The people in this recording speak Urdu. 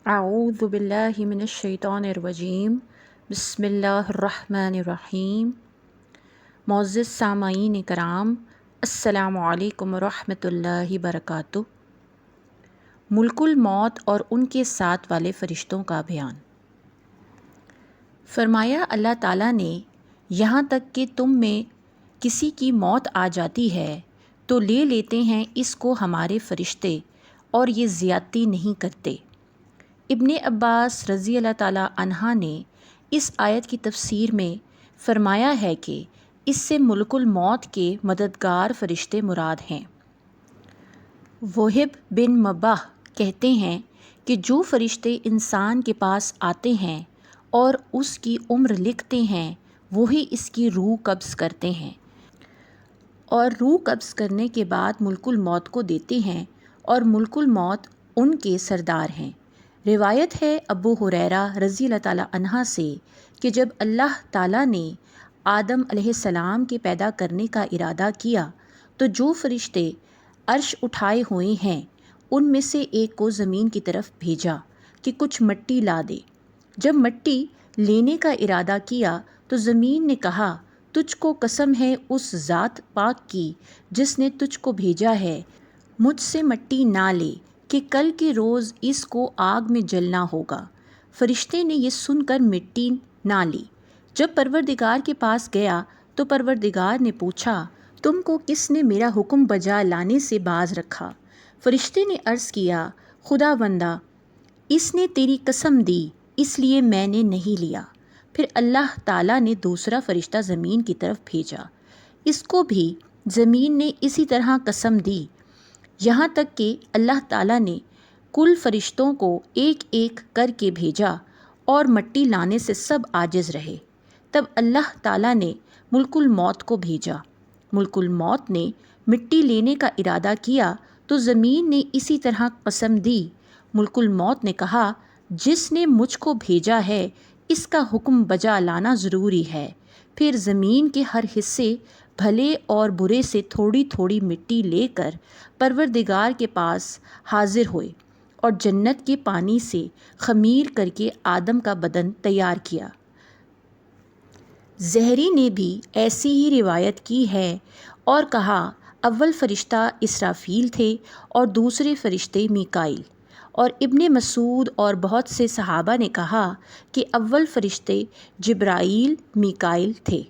اعوذ باللہ من الشیطان الرجیم بسم اللہ الرحمن الرحیم۔ معزز سامعین کرام، السلام علیکم ورحمۃ اللہ وبرکاتہ۔ ملک الموت اور ان کے ساتھ والے فرشتوں کا بیان۔ فرمایا اللہ تعالیٰ نے، یہاں تک کہ تم میں کسی کی موت آ جاتی ہے تو لے لیتے ہیں اس کو ہمارے فرشتے، اور یہ زیادتی نہیں کرتے۔ ابن عباس رضی اللہ تعالیٰ عنہ نے اس آیت کی تفسیر میں فرمایا ہے کہ اس سے ملک الموت کے مددگار فرشتے مراد ہیں۔ وہب بن مباح کہتے ہیں کہ جو فرشتے انسان کے پاس آتے ہیں اور اس کی عمر لکھتے ہیں، وہی اس کی روح قبض کرتے ہیں، اور روح قبض کرنے کے بعد ملک الموت کو دیتے ہیں، اور ملک الموت ان کے سردار ہیں۔ روایت ہے ابو ہریرہ رضی اللہ تعالیٰ عنہ سے کہ جب اللہ تعالیٰ نے آدم علیہ السلام کے پیدا کرنے کا ارادہ کیا تو جو فرشتے عرش اٹھائے ہوئے ہیں ان میں سے ایک کو زمین کی طرف بھیجا کہ کچھ مٹی لا دے۔ جب مٹی لینے کا ارادہ کیا تو زمین نے کہا، تجھ کو قسم ہے اس ذات پاک کی جس نے تجھ کو بھیجا ہے، مجھ سے مٹی نہ لے کہ کل کے روز اس کو آگ میں جلنا ہوگا۔ فرشتے نے یہ سن کر مٹی نہ لی۔ جب پروردگار کے پاس گیا تو پروردگار نے پوچھا، تم کو کس نے میرا حکم بجا لانے سے باز رکھا؟ فرشتے نے عرض کیا، خدا بندہ، اس نے تیری قسم دی اس لیے میں نے نہیں لیا۔ پھر اللہ تعالیٰ نے دوسرا فرشتہ زمین کی طرف بھیجا، اس کو بھی زمین نے اسی طرح قسم دی، یہاں تک کہ اللہ تعالیٰ نے کل فرشتوں کو ایک ایک کر کے بھیجا اور مٹی لانے سے سب عاجز رہے۔ تب اللہ تعالیٰ نے ملک الموت کو بھیجا۔ ملک الموت نے مٹی لینے کا ارادہ کیا تو زمین نے اسی طرح قسم دی۔ ملک الموت نے کہا، جس نے مجھ کو بھیجا ہے اس کا حکم بجا لانا ضروری ہے۔ پھر زمین کے ہر حصے بھلے اور برے سے تھوڑی تھوڑی مٹی لے کر پروردگار کے پاس حاضر ہوئے اور جنت کے پانی سے خمیر کر کے آدم کا بدن تیار کیا۔ زہری نے بھی ایسی ہی روایت کی ہے اور کہا، اول فرشتہ اسرافیل تھے اور دوسرے فرشتے میکائیل، اور ابن مسعود اور بہت سے صحابہ نے کہا کہ اول فرشتے جبرائیل، میکائیل تھے۔